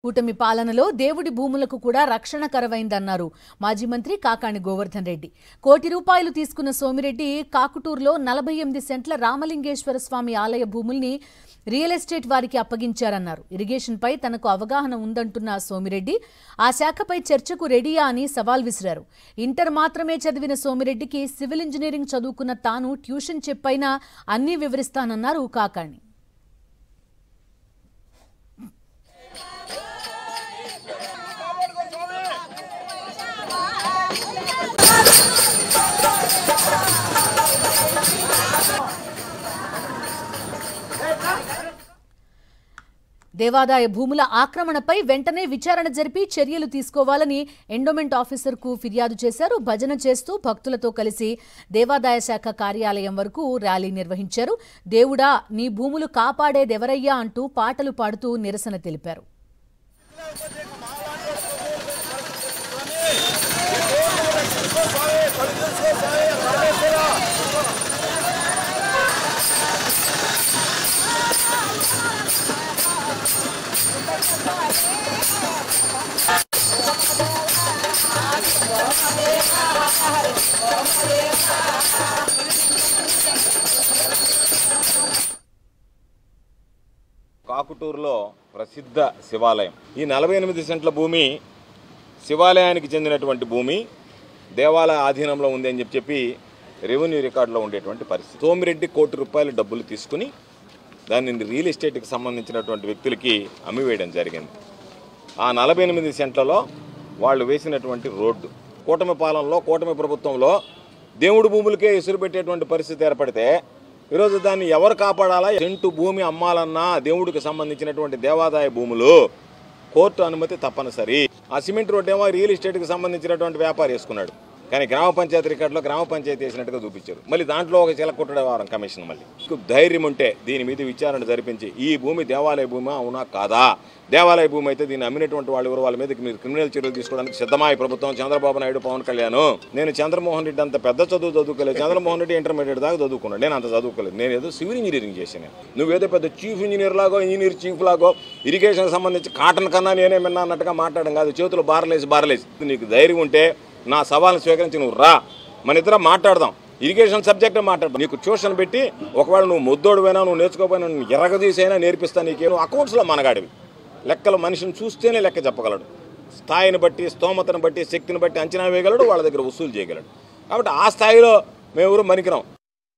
కూటమి పాలనలో దేవుడి భూములకు కూడా రక్షణ కరవైందన్నారు మాజీ మంత్రి కాకాణి గోవర్ధన్ రెడ్డి. ₹1 కోటి తీసుకున్న సోమిరెడ్డి కాకుటూరులో 48 సెంట్ల రామలింగేశ్వర స్వామి ఆలయ భూముల్ని రియల్ ఎస్టేట్ వారికి అప్పగించారన్నారు. ఇరిగేషన్ పై తనకు అవగాహన ఉందంటున్న సోమిరెడ్డి ఆ శాఖపై చర్చకు రెడీయా అని సవాల్ విసిరారు. ఇంటర్ మాత్రమే చదివిన సోమిరెడ్డికి సివిల్ ఇంజనీరింగ్ చదువుకున్న తాను ట్యూషన్ చెప్పైనా అన్నీ వివరిస్తానన్నారు కాకాణి. దేవాదాయ భూముల ఆక్రమణపై వెంటనే విచారణ జరిపి చర్యలు తీసుకోవాలని ఎండోమెంట్ ఆఫీసర్కు ఫిర్యాదు చేశారు. భజన చేస్తూ భక్తులతో కలిసి దేవాదాయ శాఖ కార్యాలయం వరకు ర్యాలీ నిర్వహించారు. దేవుడా నీ భూములు కాపాడేదెవరయ్యా అంటూ పాటలు పాడుతూ నిరసన తెలిపారు. కాకుటూరులో ప్రసిద్ధ శివాలయం. ఈ 48 సెంట్ల భూమి శివాలయానికి చెందినటువంటి భూమి దేవాలయ ఆధీనంలో ఉంది అని చెప్పి రెవెన్యూ రికార్డులో ఉండేటువంటి పరిస్థితి. సోమిరెడ్డి ₹1 కోటి డబ్బులు తీసుకుని దానిని రియల్ ఎస్టేట్కి సంబంధించినటువంటి వ్యక్తులకి అమ్మివేయడం జరిగింది. ఆ 48 సెంట్లలో వాళ్ళు వేసినటువంటి రోడ్డు కూటమి పాలనలో కూటమి ప్రభుత్వంలో దేవుడి భూములకే ఎసురు పెట్టేటువంటి పరిస్థితి ఏర్పడితే ఈరోజు దాన్ని ఎవరు కాపాడాలా? సెంటు భూమి అమ్మాలన్నా దేవుడికి సంబంధించినటువంటి దేవాదాయ భూములు కోర్టు అనుమతి తప్పనిసరి. ఆ సిమెంట్ రోడ్డు ఏమో రియల్ ఎస్టేట్కి సంబంధించినటువంటి వ్యాపారం వేసుకున్నాడు, కానీ గ్రామ పంచాయతీ రికార్డులో గ్రామ పంచాయతీ వేసినట్టుగా చూపించారు. మళ్ళీ దాంట్లో ఒక చిలకొట్టడే వారం కమిషన్. మళ్ళీ ధైర్యం ఉంటే దీని మీద విచారణ జరిపించి ఈ భూమి దేవాలయ భూమి అవునా కాదా, దేవాలయ భూమి అయితే దీన్ని అమ్మినటువంటి వాళ్ళు ఎవరు వాళ్ళ మీద మీరు క్రిమినల్ చర్యలు తీసుకోవడానికి సిద్ధమా ఈ ప్రభుత్వం? చంద్రబాబు నాయుడు, పవన్ కళ్యాణ్. నేను చంద్రమోహన్ రెడ్డి అంత పెద్ద చదువుకోలేదు. చంద్రమోహన్ రెడ్డి ఇంటర్మీడియట్ దాకా చదువుకున్నాడు, నేను అంత చదువుకోలేదు. నేను ఏదో సివిల్ ఇంజనీరింగ్ చేశాను. నువ్వేదో పెద్ద చీఫ్ ఇంజనీర్ లాగో ఇంజనీర్ చీఫ్ లాగో ఇరిగేషన్ సంబంధించి కాటన్ కన్నా నేనేమన్నా అన్నట్టుగా మాట్లాడడం కాదు. చేతులు బారలేసి నీకు ధైర్యం ఉంటే నా సవాల్ని స్వీకరించి నువ్వు రా, మన ఇద్దరం మాట్లాడదాం. ఇరిగేషన్ సబ్జెక్ట్ మాట్లాడదాం. నీకు ట్యూషన్ పెట్టి ఒకవేళ నువ్వు ముద్దోడువైనా నువ్వు నేర్చుకోపోయినా ఎరగదీసైనా నేర్పిస్తా. నీకేమో అకౌంట్స్లో మనగాడివి. లెక్కలు మనిషిని చూస్తేనే లెక్క చెప్పగలడు. స్థాయిని బట్టి, స్తోమతను బట్టి, శక్తిని బట్టి అంచనా వేయగలడు, వాళ్ళ దగ్గర వసూలు చేయగలడు. కాబట్టి ఆ స్థాయిలో మేము ఎవరు మనికిరాం.